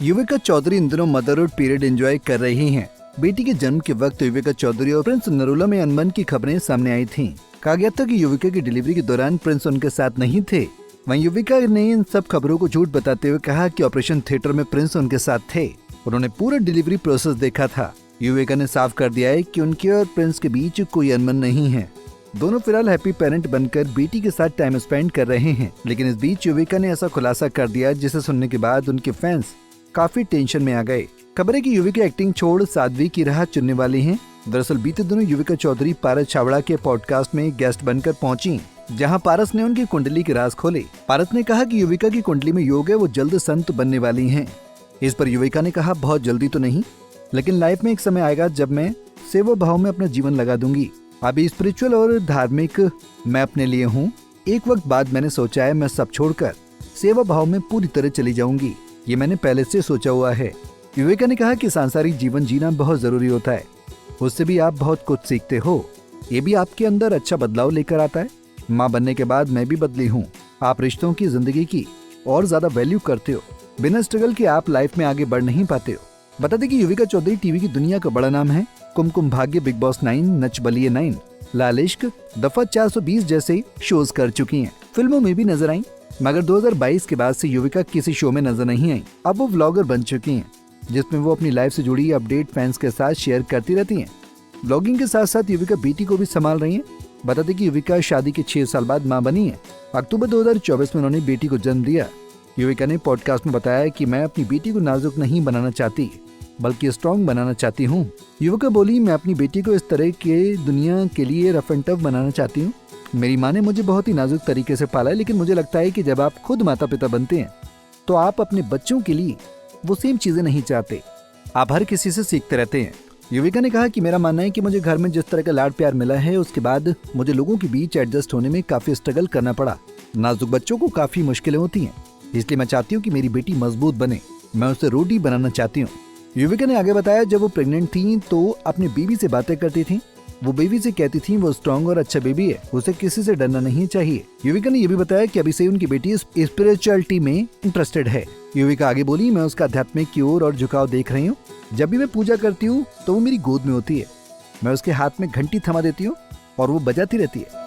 युविका चौधरी इन दिनों motherhood period enjoy कर रही हैं। बेटी के जन्म के वक्त युविका चौधरी और प्रिंस नरूला में अनबन की खबरें सामने आई थीं। कहा गया था कि युविका की डिलीवरी के दौरान प्रिंस उनके साथ नहीं थे। वहीं युविका ने इन सब खबरों को झूठ बताते हुए कहा कि ऑपरेशन थिएटर में प्रिंस उनके साथ थे। उन्होंने पूरा डिलीवरी प्रोसेस देखा था। युविका ने साफ कर दिया है कि उनके और प्रिंस के बीच कोई अनबन नहीं है। दोनों फिलहाल हैप्पी पेरेंट बनकर बेटी के साथ टाइम स्पेंड कर रहे हैं। लेकिन इस बीच युविका ने ऐसा खुलासा कर दिया जिसे सुनने के बाद उनके फैंस काफी टेंशन में आ गए। खबर है कि युविका एक्टिंग छोड़ साध्वी की राह चुनने वाली हैं। दरअसल बीते दिनों युविका चौधरी पारस छाबड़ा के पॉडकास्ट में गेस्ट बनकर पहुंची, जहां पारस ने उनकी कुंडली के राज खोले। पारस ने कहा कि युविका की कुंडली में योग है, वो जल्द संत बनने वाली हैं। इस पर युविका ने कहा, बहुत जल्दी तो नहीं, लेकिन लाइफ में एक समय आएगा जब मैं सेवा भाव में अपना जीवन लगा दूंगी। अभी स्पिरिचुअल और धार्मिक मैं अपने लिए हूँ। एक वक्त बाद मैंने सोचा है मैं सब छोड़कर सेवा भाव में पूरी तरह चली जाऊंगी। ये मैंने पहले से सोचा हुआ है। युविका ने कहा कि सांसारिक जीवन जीना बहुत जरूरी होता है, उससे भी आप बहुत कुछ सीखते हो। ये भी आपके अंदर अच्छा बदलाव लेकर आता है। माँ बनने के बाद मैं भी बदली हूँ। आप रिश्तों की, जिंदगी की और ज्यादा वैल्यू करते हो। बिना स्ट्रगल के आप लाइफ में आगे बढ़ नहीं पाते हो। बता दें कि युविका चौधरी टीवी की दुनिया का बड़ा नाम है। कुमकुम भाग्य, बिग बॉस 9, नच बलिए 9, लाल इश्क, दफा 420 जैसे शोज कर चुकी हैं। फिल्मों में भी नजर आई, मगर 2022 के बाद से युविका किसी शो में नजर नहीं आई। अब वो व्लॉगर बन चुकी हैं, जिसमें वो अपनी लाइफ से जुड़ी अपडेट फैंस के साथ शेयर करती रहती हैं। ब्लॉगिंग के साथ साथ युविका बेटी को भी संभाल रही हैं। बता दें कि युविका शादी के 6 साल बाद मां बनी है। अक्टूबर 2024 में उन्होंने बेटी को जन्म दिया। युविका ने पॉडकास्ट में बताया कि मैं अपनी बेटी को नाजुक नहीं बनाना चाहती, बल्कि स्ट्रॉन्ग बनाना चाहती हूँ। युविका बोली, मैं अपनी बेटी को इस तरह के दुनिया के लिए रफ एंड टफ बनाना चाहती हूँ। मेरी माँ ने मुझे बहुत ही नाजुक तरीके से पाला है, लेकिन मुझे लगता है कि जब आप खुद माता पिता बनते हैं तो आप अपने बच्चों के लिए वो सेम चीजें नहीं चाहते। आप हर किसी से सीखते रहते हैं। युविका ने कहा कि मेरा मानना है कि मुझे घर में जिस तरह का लाड प्यार मिला है, उसके बाद मुझे लोगों के बीच एडजस्ट होने में काफी स्ट्रगल करना पड़ा। नाजुक बच्चों को काफी मुश्किलें होती हैं, इसलिए मैं चाहती हूँ कि मेरी बेटी मजबूत बने। मैं उसे रोटी बनाना चाहती हूँ। युविका ने आगे बताया, जब वो प्रेग्नेंट थी तो अपने बेबी से बातें करती थी। वो बेबी से कहती थी वो स्ट्रॉन्ग और अच्छा बेबी है, उसे किसी से डरना नहीं चाहिए। युविका ने ये भी बताया कि अभी से उनकी बेटी स्पिरिचुअलिटी में इंटरेस्टेड है। युविका आगे बोली, मैं उसका आध्यात्मिक की ओर और झुकाव देख रही हूँ। जब भी मैं पूजा करती हूँ तो वो मेरी गोद में होती है। मैं उसके हाथ में घंटी थमा देती हूँ और वो बजाती रहती है।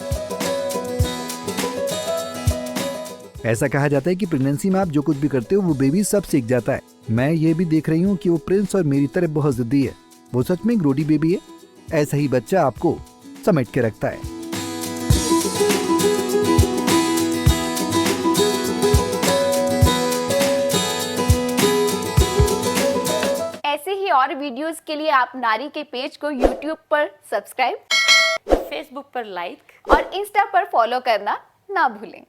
ऐसा कहा जाता है कि प्रेगनेंसी में आप जो कुछ भी करते हो वो बेबी सब सीख जाता है। मैं ये भी देख रही हूँ कि वो प्रिंस और मेरी तरह बहुत जिद्दी है। वो सच में एक रोटी बेबी है। ऐसा ही बच्चा आपको समेट के रखता है। ऐसे ही और वीडियोस के लिए आप नारी के पेज को YouTube पर सब्सक्राइब, फेसबुक पर लाइक और इंस्टा पर फॉलो करना ना भूलें।